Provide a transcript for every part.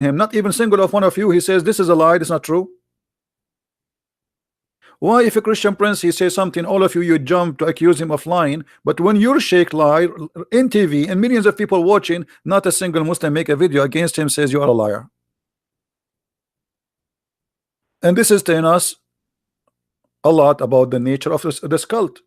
him, not even single of one of you. He says this is a lie, it's not true. Why, if a Christian prince he says something, all of you jump to accuse him of lying, but when your sheikh lie in TV and millions of people watching, not a single Muslim make a video against him, says you are a liar. And this is telling us a lot about the nature of this cult.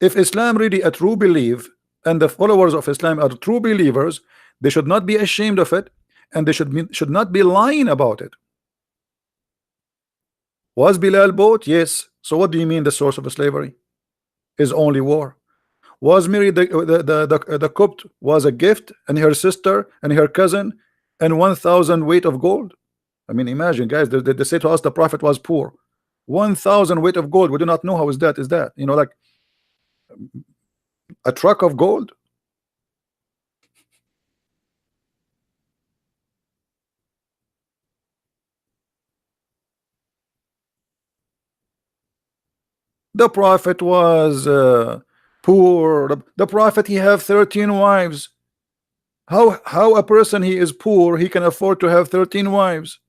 If Islam really a true belief and the followers of Islam are true believers, they should not be ashamed of it, and they should not be lying about it. Was Bilal bought? Yes. So what do you mean the source of slavery is only war? Was Mary the Copt was a gift, and her sister and her cousin and 1,000 weight of gold? I mean, imagine, guys, they say to us the prophet was poor. 1,000 weight of gold. We do not know how is that, you know, like a truck of gold. The prophet was poor. The prophet, he have 13 wives. How a person he is poor, he can afford to have 13 wives?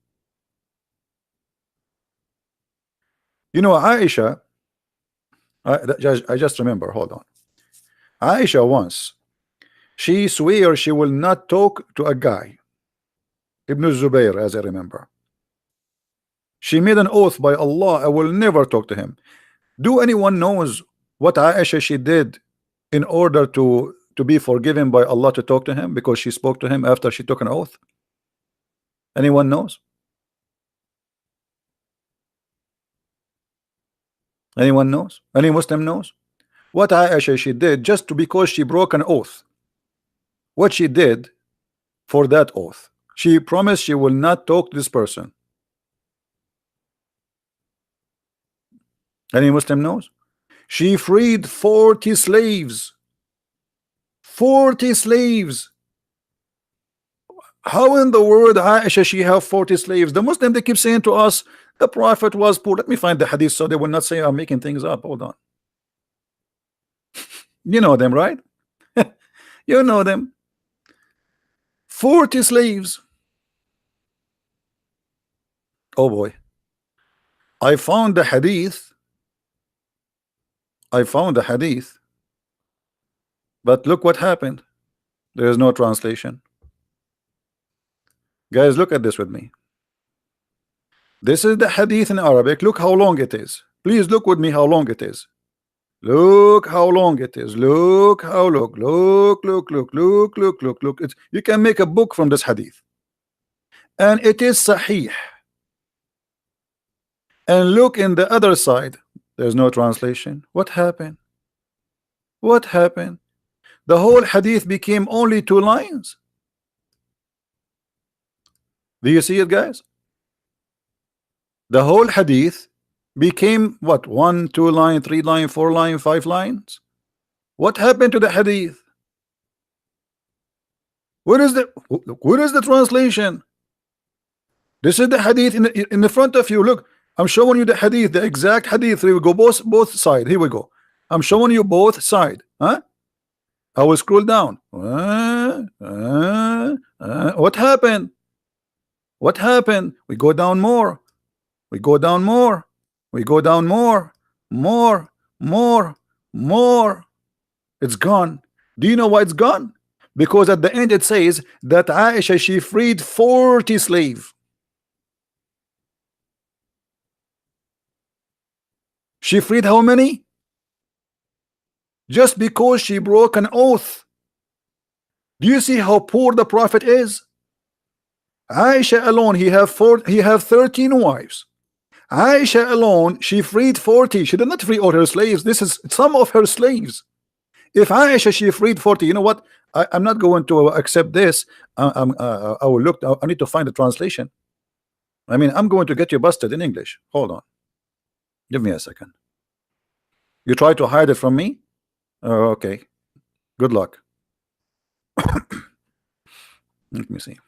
You know, Aisha, I just remember, hold on. Aisha once, she swear she will not talk to a guy, Ibn Zubayr, as I remember. She made an oath by Allah, I will never talk to him. Do anyone knows what Aisha she did in order to be forgiven by Allah to talk to him, because she spoke to him after she took an oath? Anyone knows? Anyone knows? Any Muslim knows what Aisha she did just because she broke an oath? What she did for that oath? She promised she will not talk to this person. Any Muslim knows? She freed 40 slaves. 40 slaves. How in the world Aisha she have 40 slaves? The Muslim, they keep saying to us the prophet was poor. Let me find the hadith so they will not say I'm making things up. Hold on. You know them, right? You know them. 40 slaves. Oh boy. I found the hadith. But look what happened. There is no translation. Guys, look at this with me. This is the hadith in Arabic. Look how long it is. Please look with me how long it is. Look how long it is. Look how look. It's, you can make a book from this hadith. And it is sahih. And look in the other side. There's no translation. What happened? What happened? The whole hadith became only 2 lines. Do you see it, guys? The whole hadith became what? 1, 2 line, 3 line, 4 line, 5 lines. What happened to the hadith? Where is the translation? This is the hadith in the front of you. Look, I'm showing you the hadith, the exact hadith. Here we go, both sides. Here we go. I'm showing you both sides. Huh? I will scroll down. What happened? What happened? We go down more. We go down more. We go down more. More. It's gone. Do you know why it's gone? Because at the end it says that Aisha she freed 40 slaves. She freed how many? Just because she broke an oath. Do you see how poor the prophet is? Aisha alone, he have 13 wives. Aisha alone, she freed 40. She did not free all her slaves. This is some of her slaves. If Aisha she freed 40, you know what? I'm not going to accept this. I will look. I need to find the translation. I mean, I'm going to get you busted in English. Hold on. Give me a second. You try to hide it from me? Okay. Good luck. Let me see.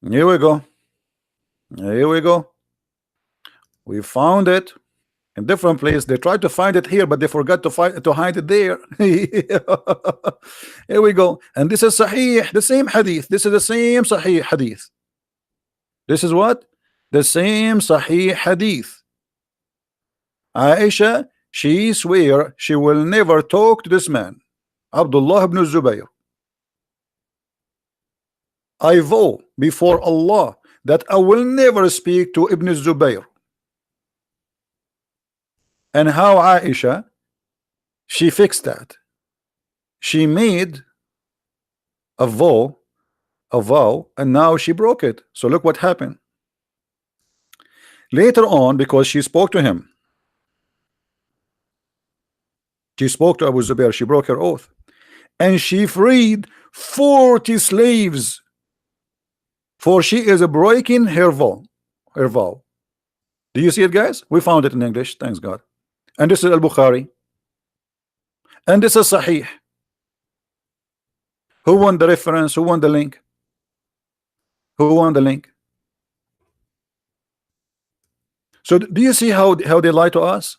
Here we go. Here we go. We found it. in different place. They tried to find it here, but they forgot to find to hide it there. Here we go. And this is Sahih, the same hadith. This is the same Sahih hadith. This is what? The same Sahih hadith. Aisha, she swear she will never talk to this man, Abdullah ibn Zubayr. I vow before Allah that I will never speak to Ibn Zubayr. And how Aisha, she fixed that. She made a vow, and now she broke it. So look what happened. Later on, because she spoke to him, she spoke to Abu Zubair, she broke her oath, and she freed 40 slaves, for she is breaking her vow. Her vow. Do you see it, guys? We found it in English, thanks God. And this is Al-Bukhari, and this is Sahih. Who won the reference? Who won the link? Who won the link? So do you see how they lie to us?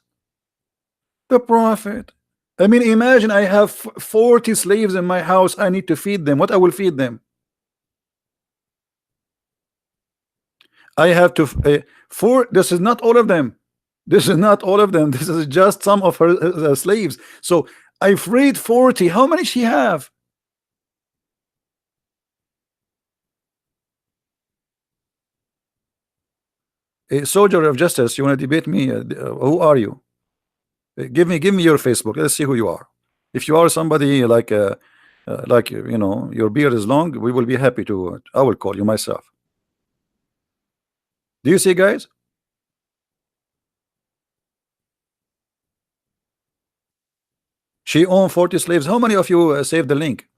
The Prophet. I mean, imagine I have 40 slaves in my house. I need to feed them. What I will feed them? I have to this is not all of them. This is not all of them. This is just some of her slaves. So I freed 40. How many she have? A soldier of justice, you want to debate me? Who are you? Give me your Facebook. Let's see who you are. If you are somebody like you know, your beard is long, we will be happy to. I will call you myself. Do you see, guys? She owned 40 slaves. How many of you saved the link?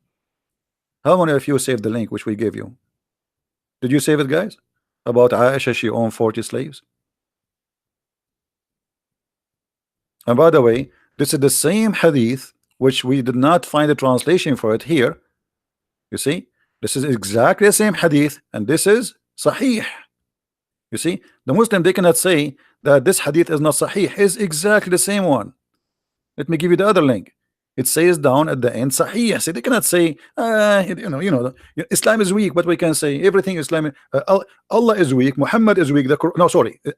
How many of you saved the link which we gave you? Did you save it, guys? About Aisha, she owned 40 slaves. And by the way, this is the same hadith which we did not find a translation for it here. You see, this is exactly the same hadith, and this is Sahih. You see, the Muslim, they cannot say that this hadith is not Sahih. It's exactly the same one. Let me give you the other link. It says down at the end Sahih. So they cannot say you know Islam is weak, but we can say everything Islam. Allah is weak, Muhammad is weak,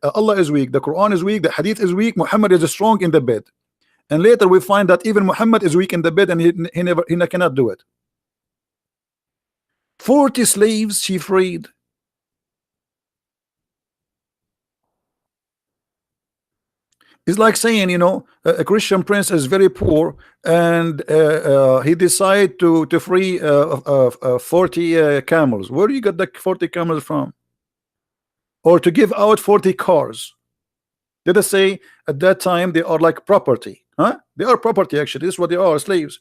Allah is weak, the Quran is weak, the hadith is weak, Muhammad is strong in the bed. And later we find that even Muhammad is weak in the bed, and he cannot do it. 40 slaves she freed. It's like saying, you know, a Christian prince is very poor, and he decided to free 40 camels. Where do you get the 40 camels from? Or to give out 40 cars. Did I say at that time they are like property? Huh? They are property, actually. This is what they are, slaves.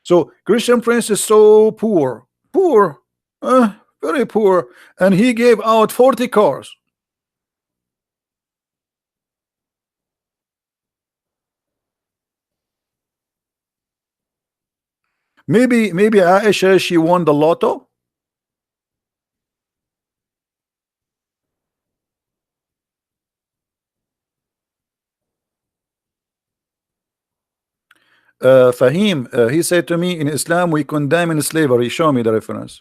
So Christian prince is so poor, very poor, and he gave out 40 cars. Maybe Aisha, she won the lotto. Fahim, he said to me, in Islam we condemn in slavery. Show me the reference.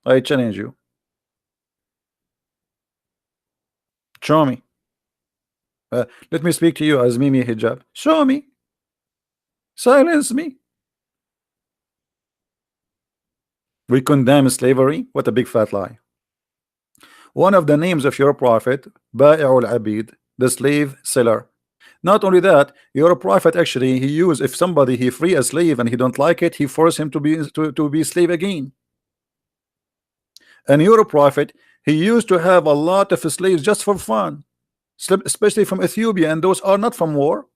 I challenge you. Show me. Let me speak to you as Mimi Hijab. Show me. Silence me. We condemn slavery. What a big fat lie. One of the names of your prophet, Ba'i'ul Abid, the slave seller. Not only that, your prophet actually, he used, if somebody he free a slave and he don't like it, he force him to be slave again. And your prophet, he used to have a lot of slaves just for fun, especially from Ethiopia, and those are not from war.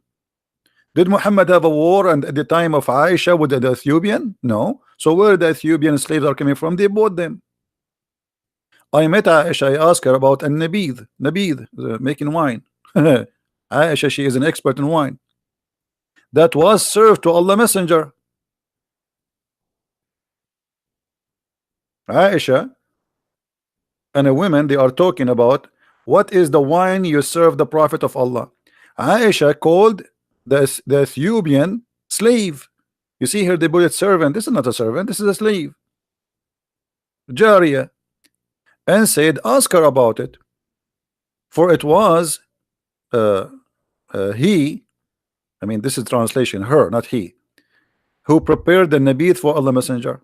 Did Muhammad have a war and at the time of Aisha with the Ethiopian? No. So where the Ethiopian slaves are coming from? They bought them. I met Aisha, I asked her about nabid, making wine. Aisha, she is an expert in wine. That was served to Allah Messenger. Aisha and a woman, they are talking about What is the wine you serve the Prophet of Allah? Aisha called the Ethiopian slave. You see here they put it servant. This is not a servant, this is a slave, Jariya, and said, ask her about it, for it was uh, he, I mean this is translation, her, not he, who prepared the nabith for Allah Messenger.